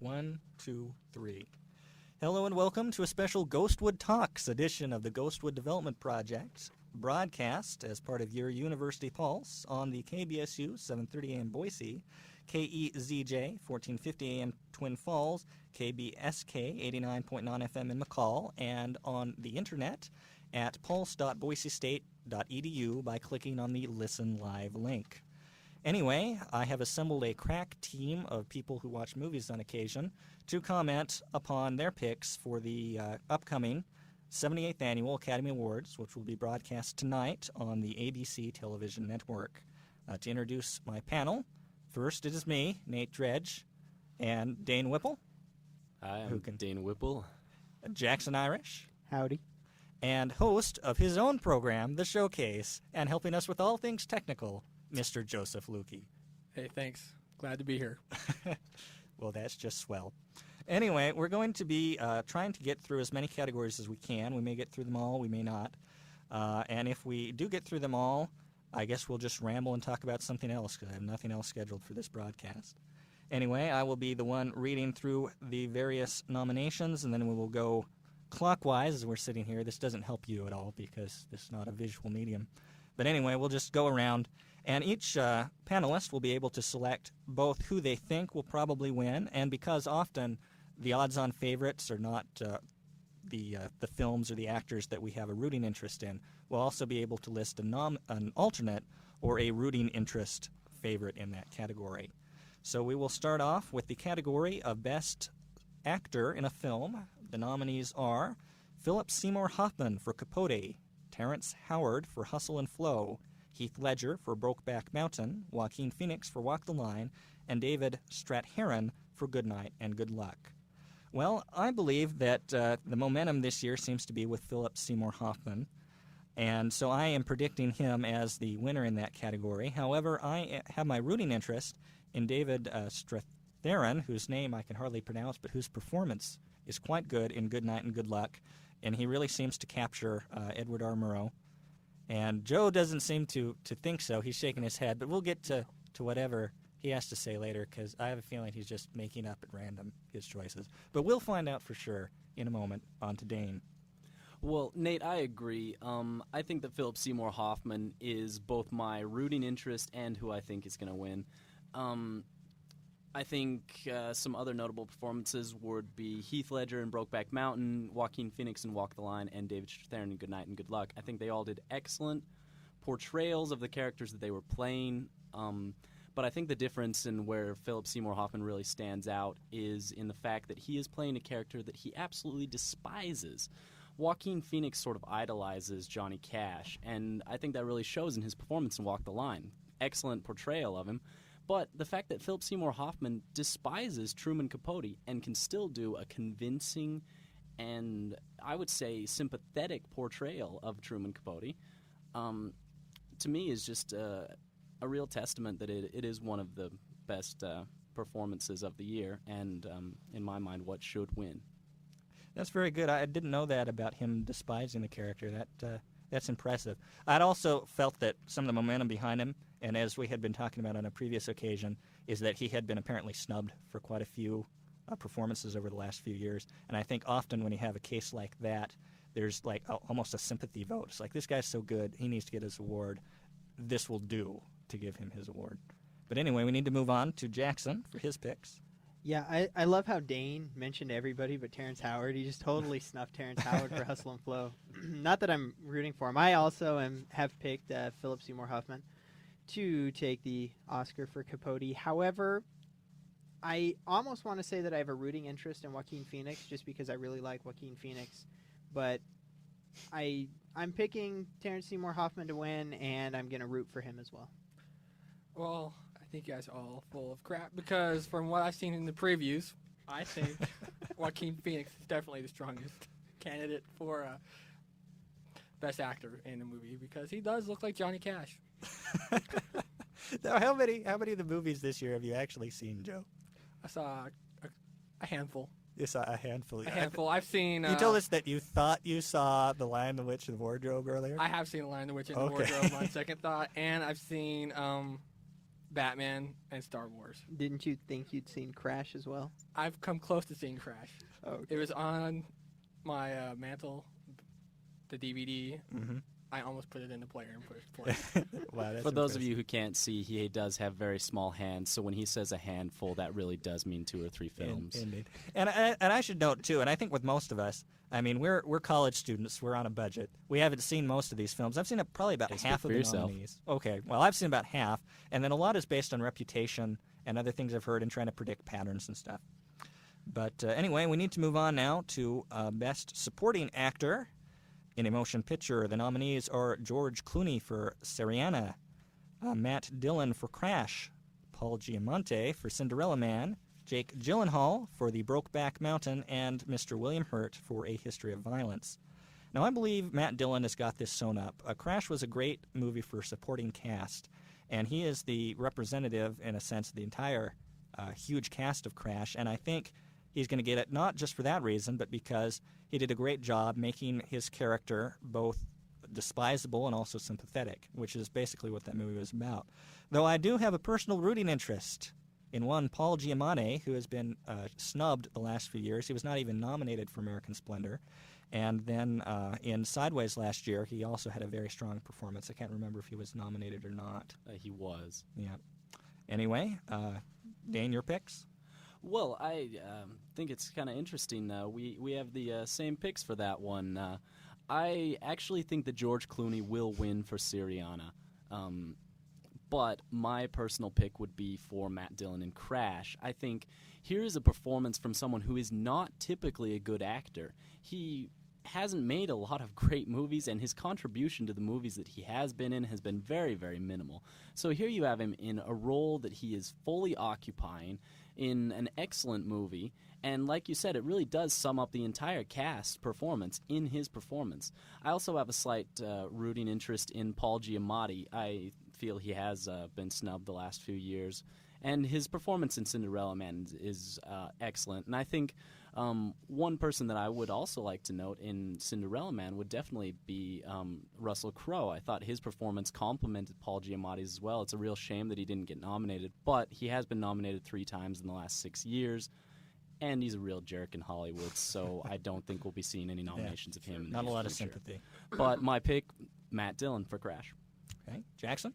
1, 2, 3. Hello and welcome to a special Ghostwood Talks edition of the Ghostwood Development Project, broadcast as part of your University Pulse on the KBSU 730 AM Boise, KEZJ 1450 AM Twin Falls, KBSK 89.9 FM in McCall, and on the internet at pulse.boisestate.edu by clicking on the Listen Live link. Anyway, I have assembled a crack team of people who watch movies on occasion to comment upon their picks for the upcoming 78th Annual Academy Awards, which will be broadcast tonight on the ABC television network. To introduce my panel, first it is me, Nate Dredge, and Dane Whipple. Hi, I'm Dane Whipple. Jackson Irish. Howdy. And host of his own program, The Showcase, and helping us with all things technical, Mr. Joseph Lukey. Hey, thanks. Glad to be here. Well, that's just swell. Anyway, we're going to be trying to get through as many categories as we can. We may get through them all, we may not. And if we do get through them all, I guess we'll just ramble and talk about something else because I have nothing else scheduled for this broadcast. Anyway, I will be the one reading through the various nominations, and then we will go clockwise as we're sitting here. This doesn't help you at all because this is not a visual medium. But anyway, we'll just go around, and each panelist will be able to select both who they think will probably win, and because often the odds-on favorites are not the films or the actors that we have a rooting interest in, we'll also be able to list an alternate or a rooting interest favorite in that category. So we will start off with the category of Best Actor in a Film. The nominees are Philip Seymour Hoffman for Capote, Terrence Howard for Hustle and Flow, Heath Ledger for Brokeback Mountain, Joaquin Phoenix for Walk the Line, and David Strathairn for Goodnight and Good Luck. Well, I believe that the momentum this year seems to be with Philip Seymour Hoffman, and so I am predicting him as the winner in that category. However, I have my rooting interest in David Strathairn, whose name I can hardly pronounce, but whose performance is quite good in Goodnight and Good Luck, and he really seems to capture Edward R. Murrow. And Joe doesn't seem to think so. He's shaking his head, but we'll get to whatever he has to say later because I have a feeling he's just making up at random his choices. But we'll find out for sure in a moment. On to Dane. Well, Nate, I agree. I think that Philip Seymour Hoffman is both my rooting interest and who I think is going to win. I think some other notable performances would be Heath Ledger in Brokeback Mountain, Joaquin Phoenix in Walk the Line, and David Strathairn in Goodnight and Good Luck. I think they all did excellent portrayals of the characters that they were playing. But I think the difference in where Philip Seymour Hoffman really stands out is in the fact that he is playing a character that he absolutely despises. Joaquin Phoenix sort of idolizes Johnny Cash, and I think that really shows in his performance in Walk the Line. Excellent portrayal of him. But the fact that Philip Seymour Hoffman despises Truman Capote and can still do a convincing and, I would say, sympathetic portrayal of Truman Capote, to me is just a real testament that it is one of the best performances of the year and, in my mind, what should win. That's very good. I didn't know that about him despising the character. That's impressive. I'd also felt that some of the momentum behind him, and as we had been talking about on a previous occasion, is that he had been apparently snubbed for quite a few performances over the last few years. And I think often when you have a case like that, there's like almost a sympathy vote. It's like, this guy's so good, he needs to get his award. This will do to give him his award. But anyway, we need to move on to Jackson for his picks. Yeah, I love how Dane mentioned everybody but Terrence Howard. He just totally snuffed Terrence Howard for Hustle and Flow. Not that I'm rooting for him. I also have picked Philip Seymour Hoffman to take the Oscar for Capote. However, I almost want to say that I have a rooting interest in Joaquin Phoenix just because I really like Joaquin Phoenix. But I'm picking Terrence Seymour Hoffman to win, and I'm going to root for him as well. Well, I think you guys are all full of crap because from what I've seen in the previews, I think Joaquin Phoenix is definitely the strongest candidate for Best Actor in the movie because he does look like Johnny Cash. Now, how many of the movies this year have you actually seen, Joe? I saw a handful. You saw a handful. A handful. I've seen... you told us that you thought you saw The Lion, the Witch, and the Wardrobe earlier? I have seen The Lion, the Witch, and the Wardrobe on second thought, and I've seen Batman, and Star Wars. Didn't you think you'd seen Crash as well? I've come close to seeing Crash. Oh, It was on my mantle, the DVD. Mm-hmm. I almost put it in the player and pushed play. Wow, that's For those of impressive. you who can't see, he does have very small hands, so when he says a handful, that really does mean 2 or 3 films. Indeed. And I should note too, and I think with most of us, I mean, we're college students. We're on a budget. We haven't seen most of these films. I've seen probably about Speak half for of the yourself. nominees. Okay, well, I've seen about half, and then a lot is based on reputation and other things I've heard and trying to predict patterns and stuff. But anyway, we need to move on now to Best Supporting Actor in a Motion Picture. The nominees are George Clooney for Syriana, Matt Dillon for Crash, Paul Giamatti for Cinderella Man, Jake Gyllenhaal for The Brokeback Mountain, and Mr. William Hurt for A History of Violence. Now, I believe Matt Dillon has got this sewn up. Crash was a great movie for supporting cast, and he is the representative, in a sense, of the entire huge cast of Crash, and I think he's going to get it not just for that reason, but because he did a great job making his character both despisable and also sympathetic, which is basically what that movie was about. Though I do have a personal rooting interest in one Paul Giamatti, who has been snubbed the last few years. He was not even nominated for American Splendor. And then in Sideways last year, he also had a very strong performance. I can't remember if he was nominated or not. He was. Yeah. Anyway, Dane, your picks? Well, I think it's kind of interesting. We have the same picks for that one. I actually think that George Clooney will win for Syriana. But my personal pick would be for Matt Dillon in Crash. I think here is a performance from someone who is not typically a good actor. He hasn't made a lot of great movies, and his contribution to the movies that he has been in has been very, very minimal. So here you have him in a role that he is fully occupying in an excellent movie, and like you said, it really does sum up the entire cast performance in his performance. I also have a slight rooting interest in Paul Giamatti. I feel he has been snubbed the last few years, and his performance in Cinderella Man is excellent. And I think one person that I would also like to note in Cinderella Man would definitely be Russell Crowe. I thought his performance complemented Paul Giamatti's as well. It's a real shame that he didn't get nominated, but he has been nominated 3 times in the last 6 years, and he's a real jerk in Hollywood, so I don't think we'll be seeing any nominations of him in the Not a lot of future. sympathy. But my pick, Matt Dillon for Crash. Okay. Jackson?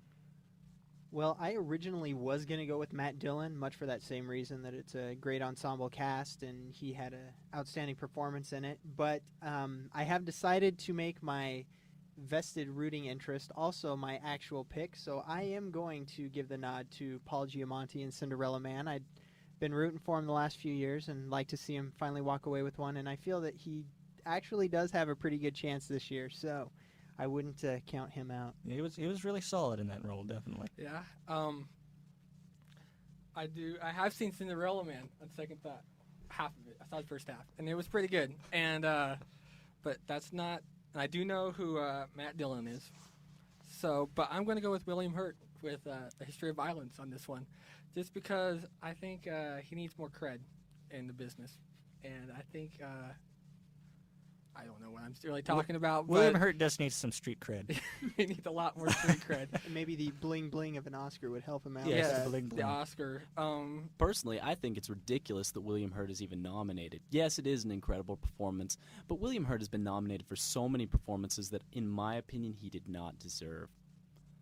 Well, I originally was going to go with Matt Dillon, much for that same reason that it's a great ensemble cast and he had an outstanding performance in it. But I have decided to make my vested rooting interest also my actual pick. So I am going to give the nod to Paul Giamatti in Cinderella Man. I'd been rooting for him the last few years and like to see him finally walk away with one. And I feel that he actually does have a pretty good chance this year. So I wouldn't count him out. He was really solid in that role, definitely. Yeah. I have seen Cinderella Man on second thought. Half of it. I saw the first half, and it was pretty good. And but that's not. And I do know who Matt Dillon is. So, but I'm going to go with William Hurt with A History of Violence on this one, just because I think he needs more cred in the business, and I think. I don't know what I'm really talking about, William but Hurt does need some street cred. he needs a lot more street cred. And maybe the bling bling of an Oscar would help him out. Yes, with the that. bling The bling. Oscar. Personally, I think it's ridiculous that William Hurt is even nominated. Yes, it is an incredible performance, but William Hurt has been nominated for so many performances that, in my opinion, he did not deserve.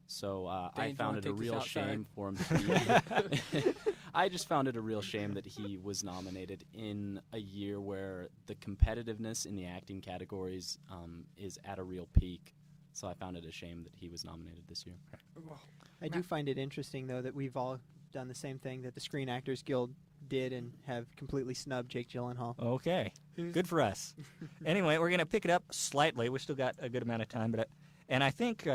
So I Dane, do you found wanna it a take this real outside? shame for him to be. I just found it a real shame that he was nominated in a year where the competitiveness in the acting categories is at a real peak. So I found it a shame that he was nominated this year. I do find it interesting, though, that we've all done the same thing that the Screen Actors Guild did and have completely snubbed Jake Gyllenhaal. Okay. Good for us. Anyway, we're going to pick it up slightly. We still got a good amount of time, and I think,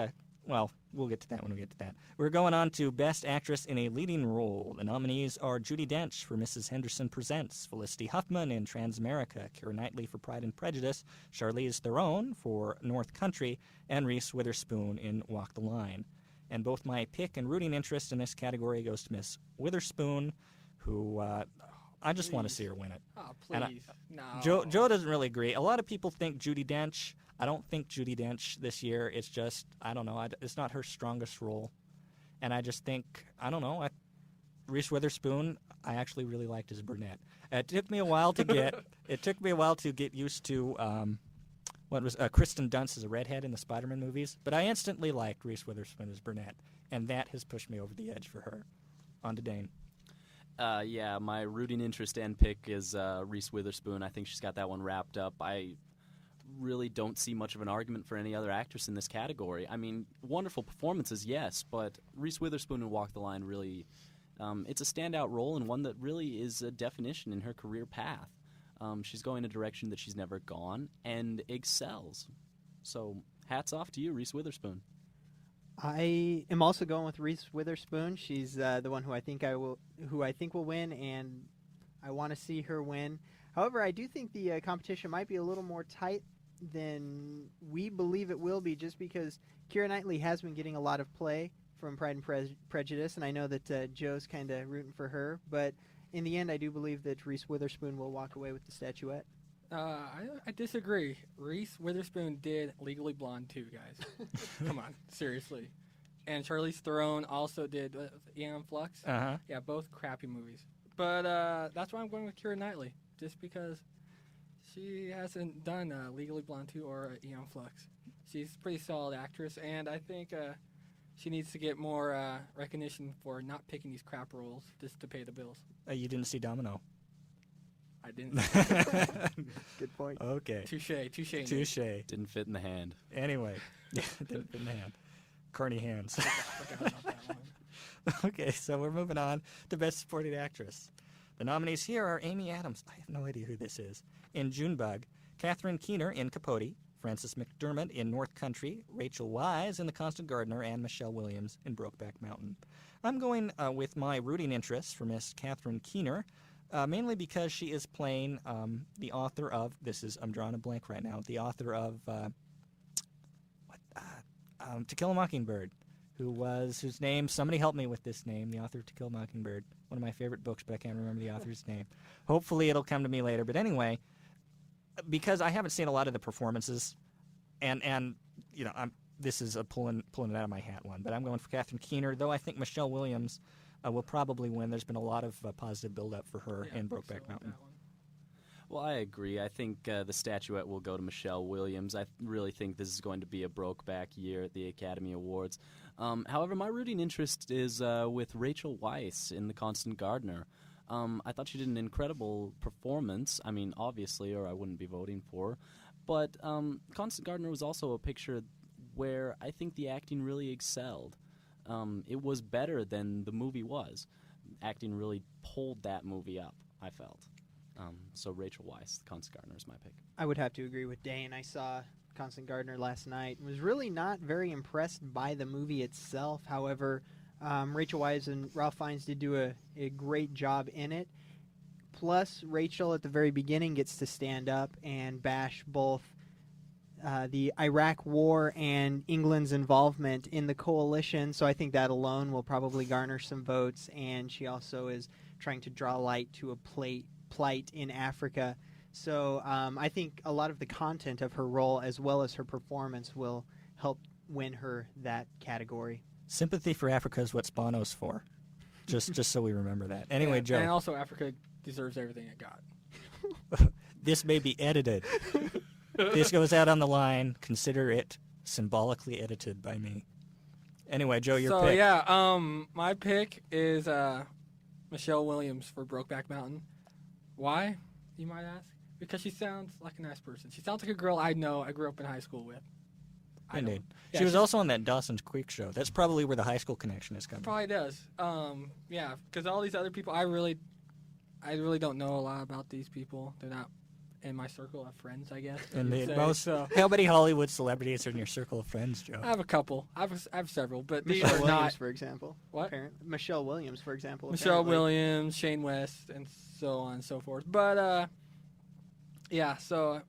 well, we'll get to that when we get to that. We're going on to Best Actress in a Leading Role. The nominees are Judi Dench for Mrs. Henderson Presents, Felicity Huffman in Transamerica, Keira Knightley for Pride and Prejudice, Charlize Theron for North Country, and Reese Witherspoon in Walk the Line. And both my pick and rooting interest in this category goes to Miss Witherspoon, who I just want to see her win it. Oh, And please. No. Joe doesn't really agree. A lot of people think Judi Dench. I don't think Judi Dench this year. It's just, I don't know. It's not her strongest role. And I just think, I don't know. Reese Witherspoon, I actually really liked as a brunette. It took me a while to get used to what was Kristen Dunst as a redhead in the Spider-Man movies, but I instantly liked Reese Witherspoon as brunette, and that has pushed me over the edge for her. On to Dane. Yeah, my rooting interest and pick is Reese Witherspoon. I think she's got that one wrapped up. I really don't see much of an argument for any other actress in this category. I mean, wonderful performances, yes, but Reese Witherspoon in Walk the Line really, it's a standout role and one that really is a definition in her career path. She's going a direction that she's never gone and excels. So hats off to you, Reese Witherspoon. I am also going with Reese Witherspoon. She's the one who I think will win, and I want to see her win. However, I do think the competition might be a little more tight than we believe it will be, just because Keira Knightley has been getting a lot of play from Pride and Prejudice, and I know that Joe's kind of rooting for her. But in the end, I do believe that Reese Witherspoon will walk away with the statuette. I disagree. Reese Witherspoon did Legally Blonde too, guys. Come on, seriously. And Charlize Theron also did Aeon Flux. Uh-huh. Yeah, both crappy movies. But that's why I'm going with Keira Knightley, just because she hasn't done Legally Blonde 2 or Aeon Flux. She's a pretty solid actress, and I think she needs to get more recognition for not picking these crap roles just to pay the bills. You didn't see Domino. I didn't. Good point. Okay. Touche. Touche. Didn't fit in the hand. Anyway, didn't fit in the hand. Carney hands. Forgot about that one. Okay, so we're moving on to Best Supporting Actress. The nominees here are Amy Adams. I have no idea who this is. In Junebug, Catherine Keener in Capote, Frances McDermott in North Country, Rachel Weisz in The Constant Gardener, and Michelle Williams in Brokeback Mountain. I'm going with my rooting interest for Miss Catherine Keener, mainly because she is playing the author of, I'm drawing a blank right now, the author of To Kill a Mockingbird, whose name, somebody help me with this name, the author of To Kill a Mockingbird, one of my favorite books, but I can't remember the author's name. Hopefully it'll come to me later, but anyway, because I haven't seen a lot of the performances, and you know, this is a pulling it out of my hat one, but I'm going for Catherine Keener, though I think Michelle Williams will probably win. There's been a lot of positive build-up for her in Brokeback Mountain. Well, I agree. I think the statuette will go to Michelle Williams. I really think this is going to be a Brokeback year at the Academy Awards. However, my rooting interest is with Rachel Weisz in The Constant Gardener. I thought she did an incredible performance. I mean, obviously, or I wouldn't be voting for her. But Constant Gardener was also a picture where I think the acting really excelled. It was better than the movie was. Acting really pulled that movie up, I felt. So Rachel Weisz, The Constant Gardener, is my pick. I would have to agree with Dane. I saw Constant Gardener last night and was really not very impressed by the movie itself. However, Rachel Weisz and Ralph Fiennes did do a great job in it. Plus, Rachel at the very beginning gets to stand up and bash both the Iraq War and England's involvement in the coalition. So I think that alone will probably garner some votes. And she also is trying to draw light to a plight in Africa. So I think a lot of the content of her role as well as her performance will help win her that category. Sympathy for Africa is what Bono's for. Just so we remember that. Anyway, Joe. And also Africa deserves everything it got. This may be edited. This goes out on the line. Consider it symbolically edited by me. Anyway, Joe, your pick. So, yeah, my pick is Michelle Williams for Brokeback Mountain. Why, you might ask? Because she sounds like a nice person. She sounds like a girl I know I grew up in high school with. Indeed. Yeah, she was also on that Dawson's Creek show. That's probably where the high school connection is coming. Probably does. Yeah, because all these other people, I really don't know a lot about these people. They're not in my circle of friends, I guess. Indeed. So How many Hollywood celebrities are in your circle of friends, Joe? I have a couple. I have several, but these Michelle are Williams, not. for example. What? Michelle Williams, for example. Michelle apparently. Williams, Shane West, and so on and so forth. But yeah. So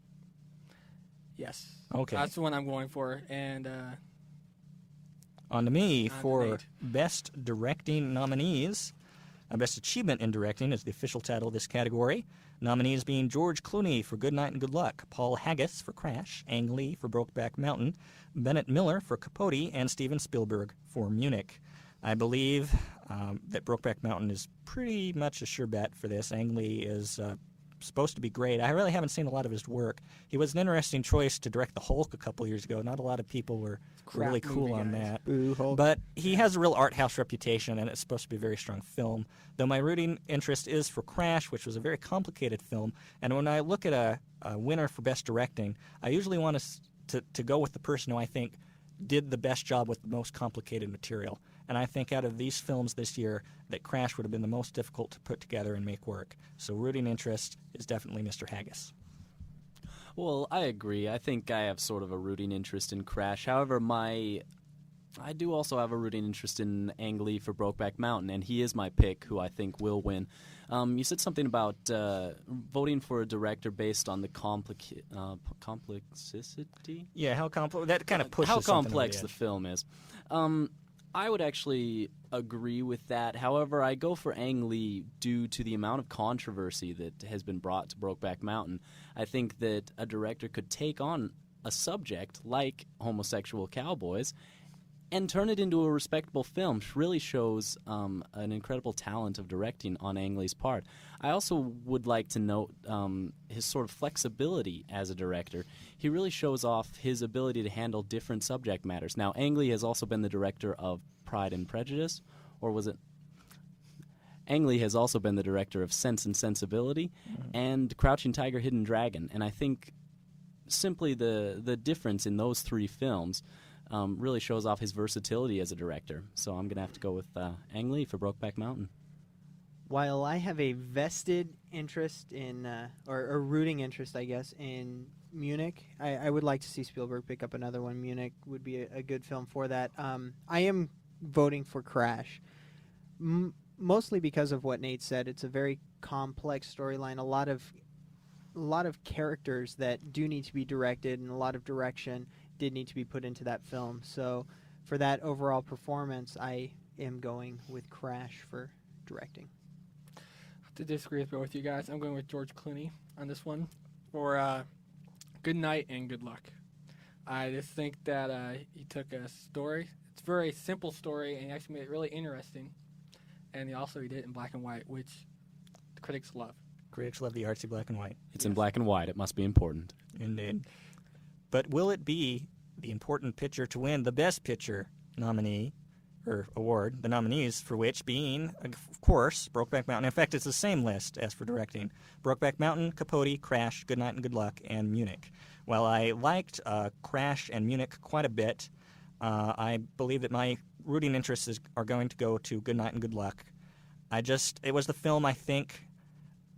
yes. Okay. That's the one I'm going for, and On to me for Nate. Best Directing nominees. Best Achievement in Directing is the official title of this category. Nominees being George Clooney for Good Night and Good Luck, Paul Haggis for Crash, Ang Lee for Brokeback Mountain, Bennett Miller for Capote, and Steven Spielberg for Munich. I believe that Brokeback Mountain is pretty much a sure bet for this. Ang Lee is supposed to be great. I really haven't seen a lot of his work. He was an interesting choice to direct The Hulk a couple years ago. Not a lot of people were really cool on that. Boo, Hulk. But he has a real art house reputation, and it's supposed to be a very strong film. Though my rooting interest is for Crash, which was a very complicated film. And when I look at a winner for Best Directing, I usually want to go with the person who I think did the best job with the most complicated material. And I think out of these films this year, that Crash would have been the most difficult to put together and make work. So rooting interest is definitely Mr. Haggis. Well, I agree. I think I have sort of a rooting interest in Crash. However, I do also have a rooting interest in Ang Lee for Brokeback Mountain, and he is my pick, who I think will win. You said something about voting for a director based on the complexity. Yeah, that kind of pushes how something complex over the film is. I would actually agree with that. However, I go for Ang Lee due to the amount of controversy that has been brought to Brokeback Mountain. I think that a director could take on a subject like homosexual cowboys and turn it into a respectable film. Really shows an incredible talent of directing on Ang Lee's part. I also would like to note his sort of flexibility as a director. He really shows off his ability to handle different subject matters. Now, Ang Lee has also been the director of Pride and Prejudice, or was it? Ang Lee has also been the director of Sense and Sensibility and Crouching Tiger, Hidden Dragon. And I think simply the difference in those three films really shows off his versatility as a director. So I'm going to have to go with Ang Lee for Brokeback Mountain. While I have a vested interest in, or rooting interest, I guess, in Munich, I would like to see Spielberg pick up another one. Munich would be a good film for that. I am voting for Crash, mostly because of what Nate said. It's a very complex storyline, a lot of characters that do need to be directed, and a lot of direction did need to be put into that film. So for that overall performance, I am going with Crash for directing. To disagree with both of you guys, I'm going with George Clooney on this one for Good Night and Good Luck. I just think that he took a story. It's a very simple story, and he actually made it really interesting. And he did it in black and white, which the critics love. Critics love the artsy black and white. It's in black and white. It must be important. Indeed. But will it be the important picture to win the Best Picture nominee or award? The nominees for which being, of course, Brokeback Mountain. In fact, it's the same list as for directing. Brokeback Mountain, Capote, Crash, Good Night and Good Luck, and Munich. While I liked Crash and Munich quite a bit, I believe that my rooting interests are going to go to Good Night and Good Luck. It was the film I think,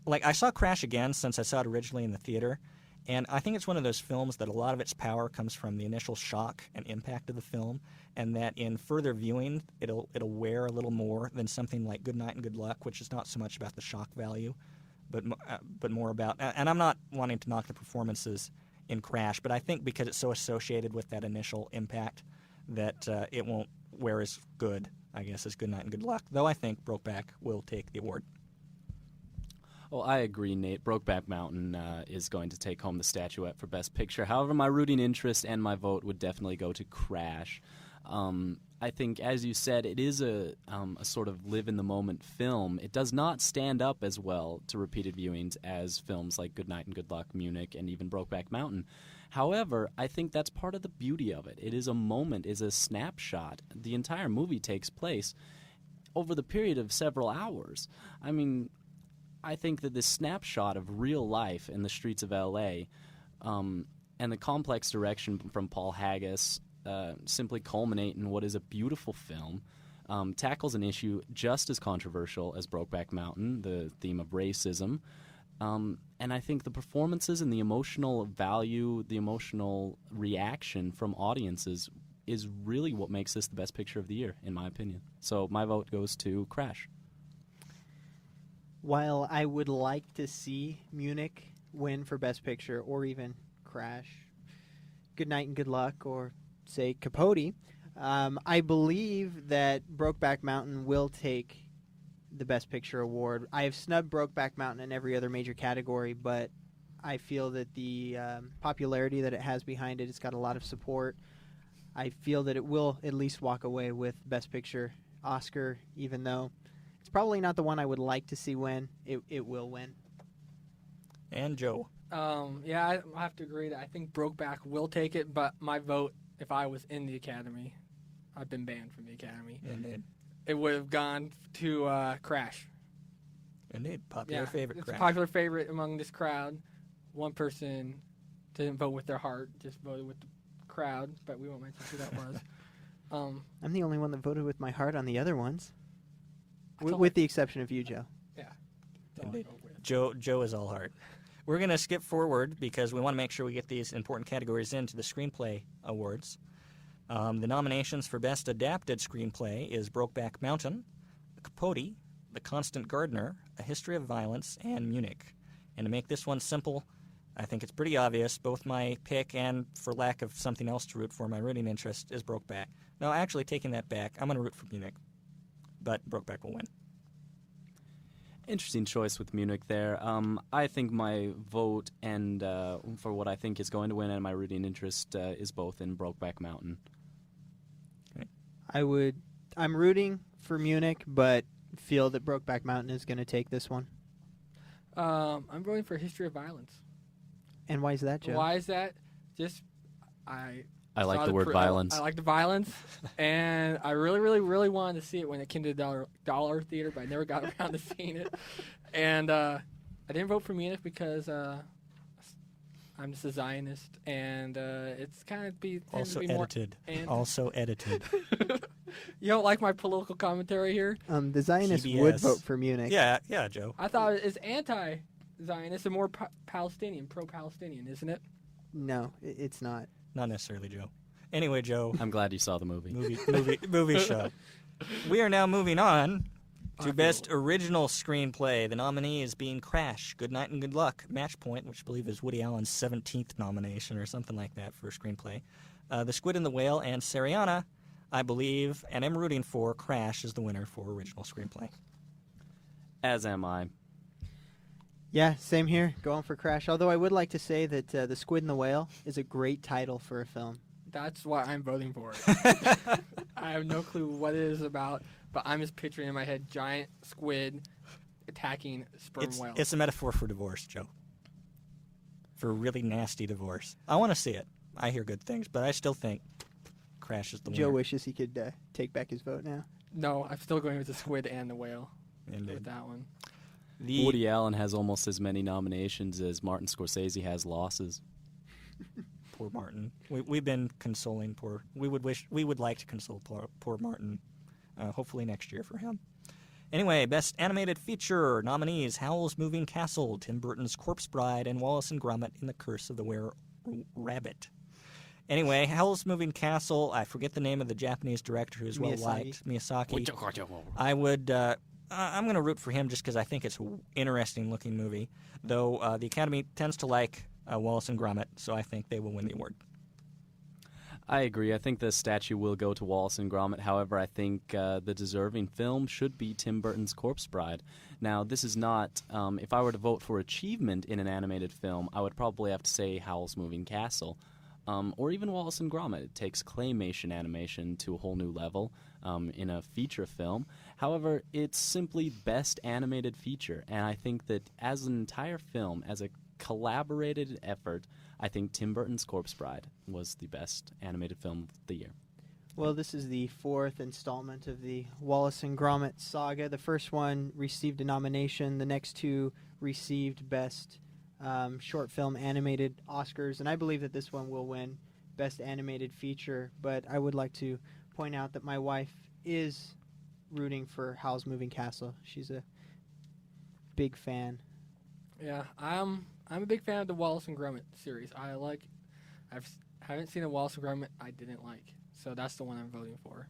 like I saw Crash again since I saw it originally in the theater, and I think it's one of those films that a lot of its power comes from the initial shock and impact of the film, and that in further viewing, it'll wear a little more than something like Good Night and Good Luck, which is not so much about the shock value, but more about, and I'm not wanting to knock the performances in Crash, but I think because it's so associated with that initial impact that it won't wear as good, I guess, as Good Night and Good Luck, though I think Brokeback will take the award. Well, I agree, Nate. Brokeback Mountain is going to take home the statuette for Best Picture. However, my rooting interest and my vote would definitely go to Crash. I think, as you said, it is a sort of live-in-the-moment film. It does not stand up as well to repeated viewings as films like Good Night and Good Luck, Munich, and even Brokeback Mountain. However, I think that's part of the beauty of it. It is a moment, is a snapshot. The entire movie takes place over the period of several hours. I mean, I think that this snapshot of real life in the streets of L.A. And the complex direction from Paul Haggis simply culminate in what is a beautiful film, tackles an issue just as controversial as Brokeback Mountain, the theme of racism. And I think the performances and the emotional value, the emotional reaction from audiences is really what makes this the best picture of the year, in my opinion. So my vote goes to Crash. While I would like to see Munich win for Best Picture, or even Crash, Good Night and Good Luck, or say Capote, I believe that Brokeback Mountain will take the Best Picture award. I have snubbed Brokeback Mountain in every other major category, but I feel that the popularity that it has behind it, it's got a lot of support. I feel that it will at least walk away with Best Picture Oscar, even though it's probably not the one I would like to see win. It will win. And Joe. Yeah, I have to agree that I think Brokeback will take it, but my vote, if I was in the Academy, I've been banned from the Academy. Indeed. It would have gone to Crash. Indeed. Popular favorite. It's Crash. a popular favorite among this crowd. One person didn't vote with their heart, just voted with the crowd, but we won't mention who that was. I'm the only one that voted with my heart on the other ones, told with the exception of you, Joe. That's all I Indeed. vote with. Joe is all heart. We're going to skip forward because we want to make sure we get these important categories into the Screenplay Awards. The nominations for Best Adapted Screenplay is Brokeback Mountain, Capote, The Constant Gardener, A History of Violence, and Munich. And to make this one simple, I think it's pretty obvious. Both my pick and, for lack of something else to root for, my rooting interest is Brokeback. No, actually, taking that back, I'm going to root for Munich. But Brokeback will win. Interesting choice with Munich there. I think my vote and for what I think is going to win and my rooting interest is both in Brokeback Mountain. Okay. I'm rooting for Munich, but feel that Brokeback Mountain is going to take this one. I'm voting for History of Violence. And why is that, Joe? Why is that? Just I like saw the word violence. I like the violence, and I really, really, really wanted to see it when it came to the Dollar Theater, but I never got around to seeing it. And I didn't vote for Munich because I'm just a Zionist, and it's kind of Also to be edited. more Also edited. You don't like my political commentary here? The Zionists PBS. would vote for Munich. Yeah, Joe. I thought it's anti-Zionist and more Palestinian, pro-Palestinian, isn't it? No, it's not. Not necessarily Joe. Anyway, Joe, I'm glad you saw the movie. movie show. We are now moving on to Best Original Screenplay. The nominees being Crash, Good Night and Good Luck, Match Point, which I believe is Woody Allen's 17th nomination or something like that for a screenplay, The Squid and the Whale, and Syriana, I believe, and I'm rooting for Crash as the winner for Original Screenplay. As am I. Yeah, same here. Going for Crash. Although I would like to say that The Squid and the Whale is a great title for a film. That's why I'm voting for it. I have no clue what it is about, but I'm just picturing in my head giant squid attacking sperm whales. It's a metaphor for divorce, Joe. For a really nasty divorce. I want to see it. I hear good things, but I still think Crash is the winner. Joe wishes he could take back his vote now. No, I'm still going with the squid and the whale Indeed. with that one. Woody Allen has almost as many nominations as Martin Scorsese has losses. Poor Martin. We've been consoling poor. We would like to console poor Martin. Hopefully next year for him. Anyway, Best Animated Feature nominees: Howl's Moving Castle, Tim Burton's Corpse Bride, and Wallace and Gromit in the Curse of the Were-Rabbit. Anyway, Howl's Moving Castle. I forget the name of the Japanese director who's well liked, Miyazaki. I'm going to root for him just because I think it's an interesting-looking movie, though the Academy tends to like Wallace and Gromit, so I think they will win the award. I agree. I think the statue will go to Wallace and Gromit. However, I think the deserving film should be Tim Burton's Corpse Bride. Now, this is not... if I were to vote for achievement in an animated film, I would probably have to say Howl's Moving Castle. Or even Wallace and Gromit. It takes claymation animation to a whole new level in a feature film. However, it's simply best animated feature, and I think that as an entire film, as a collaborated effort, I think Tim Burton's Corpse Bride was the best animated film of the year. Well, this is the fourth installment of the Wallace and Gromit saga. The first one received a nomination. The next two received Best Short Film Animated Oscars, and I believe that this one will win Best Animated Feature. But I would like to point out that my wife is rooting for Howl's Moving Castle. She's a big fan. Yeah, I'm a big fan of the Wallace and Gromit series. I haven't seen a Wallace and Gromit I didn't like, so that's the one I'm voting for.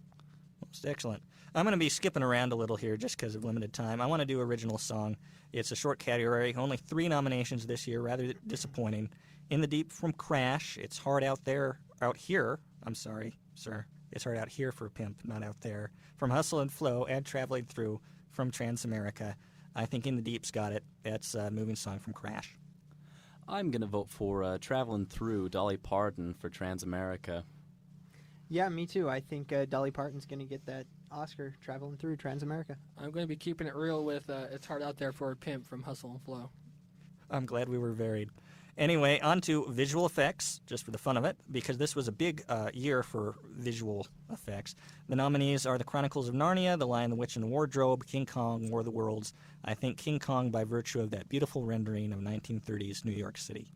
Most excellent. I'm going to be skipping around a little here just because of limited time. I want to do original song. It's a short category. Only 3 nominations this year. Rather disappointing. In the Deep from Crash. It's hard out here. I'm sorry, sir. It's hard out here for Pimp, not out there. From Hustle and Flow and Traveling Through from Transamerica. I think In the Deep's got it. That's a moving song from Crash. I'm going to vote for Traveling Through, Dolly Parton for Transamerica. Yeah, me too. I think Dolly Parton's going to get that Oscar traveling through Transamerica. I'm going to be keeping it real with It's Hard Out There for a Pimp from Hustle and Flow. I'm glad we were varied. Anyway, on to visual effects, just for the fun of it, because this was a big year for visual effects. The nominees are The Chronicles of Narnia, The Lion, the Witch, and the Wardrobe, King Kong, War of the Worlds. I think King Kong by virtue of that beautiful rendering of 1930s New York City.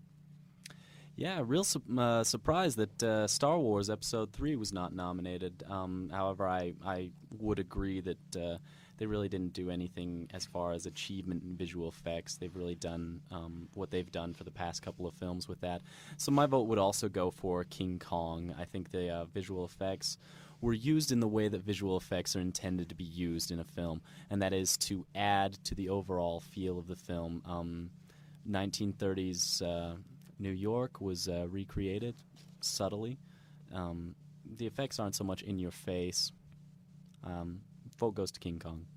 Yeah, real surprised that Star Wars Episode 3 was not nominated. However, I would agree that they really didn't do anything as far as achievement in visual effects. They've really done what they've done for the past couple of films with that. So my vote would also go for King Kong. I think the visual effects were used in the way that visual effects are intended to be used in a film, and that is to add to the overall feel of the film. 1930s New York was recreated subtly. The effects aren't so much in your face. Vote goes to King Kong.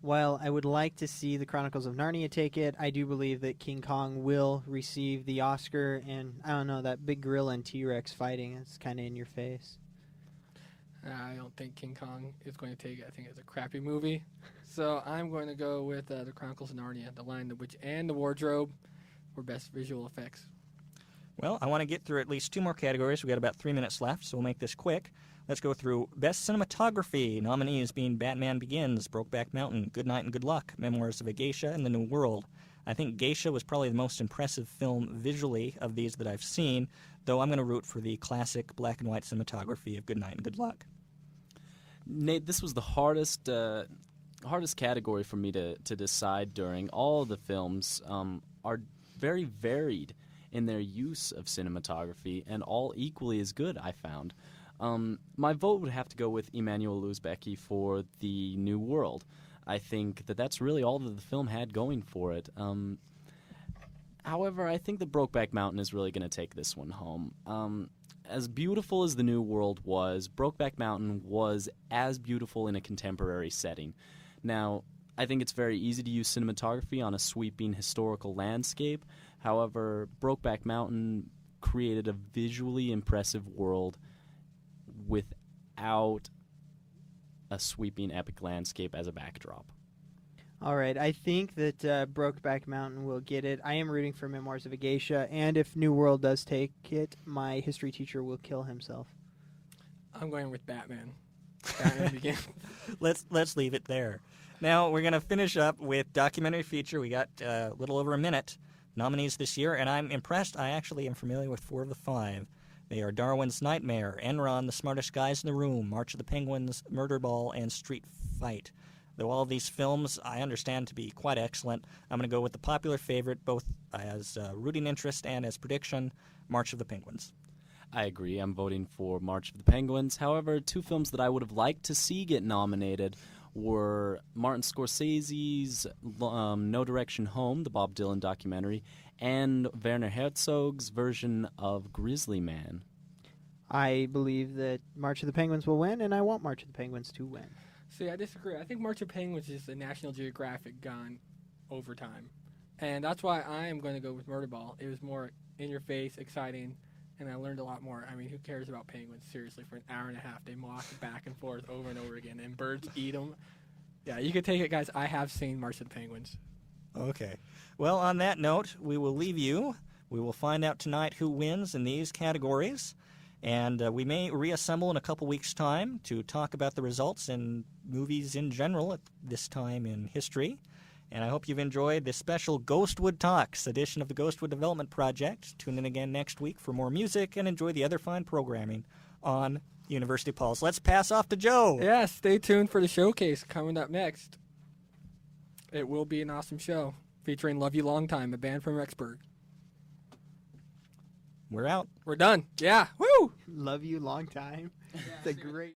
While I would like to see The Chronicles of Narnia take it, I do believe that King Kong will receive the Oscar, and I don't know, that big gorilla and T-Rex fighting is kind of in your face. I don't think King Kong is going to take it. I think it's a crappy movie. So I'm going to go with The Chronicles of Narnia, The Lion, the Witch, and the Wardrobe for best visual effects. Well, I want to get through at least two more categories. We've got about 3 minutes left, so we'll make this quick. Let's go through Best Cinematography. Nominees being Batman Begins, Brokeback Mountain, Good Night and Good Luck, Memoirs of a Geisha, and The New World. I think Geisha was probably the most impressive film visually of these that I've seen, though I'm going to root for the classic black and white cinematography of Good Night and Good Luck. Nate, this was the hardest category for me to decide during. All of the films are very varied in their use of cinematography, and all equally as good, I found. My vote would have to go with Emmanuel Luzbecki for The New World. I think that's really all that the film had going for it. However, I think the Brokeback Mountain is really going to take this one home. As beautiful as The New World was, Brokeback Mountain was as beautiful in a contemporary setting. Now, I think it's very easy to use cinematography on a sweeping historical landscape. However, Brokeback Mountain created a visually impressive world without a sweeping epic landscape as a backdrop. All right, I think that Brokeback Mountain will get it. I am rooting for Memoirs of a Geisha, and if New World does take it, my history teacher will kill himself. I'm going with Batman. Batman Begins. Let's leave it there. Now we're going to finish up with documentary feature. We got a little over a minute. Nominees this year, and I'm impressed. I actually am familiar with 4 of the 5. They are Darwin's Nightmare, Enron, The Smartest Guys in the Room, March of the Penguins, Murder Ball, and Street Fight. Though all of these films I understand to be quite excellent, I'm going to go with the popular favorite, both as rooting interest and as prediction, March of the Penguins. I agree. I'm voting for March of the Penguins. However, 2 films that I would have liked to see get nominated were Martin Scorsese's No Direction Home, the Bob Dylan documentary, and Werner Herzog's version of Grizzly Man. I believe that March of the Penguins will win, and I want March of the Penguins to win. See, I disagree. I think March of Penguins is the National Geographic gone over time. And that's why I am going to go with Murder Ball. It was more in-your-face, exciting, and I learned a lot more. I mean, who cares about penguins? Seriously, for an hour and a half, they walk back and forth over and over again, and birds eat them. Yeah, you can take it, guys. I have seen March of the Penguins. Okay. Well, on that note, we will leave you. We will find out tonight who wins in these categories. And we may reassemble in a couple weeks' time to talk about the results and movies in general at this time in history. And I hope you've enjoyed this special Ghostwood Talks edition of the Ghostwood Development Project. Tune in again next week for more music and enjoy the other fine programming on University Pulse. Let's pass off to Joe. Yeah, stay tuned for the showcase coming up next. It will be an awesome show featuring Love You Long Time, a band from Rexburg. We're out. We're done. Yeah. Woo! Love you long time. It's a great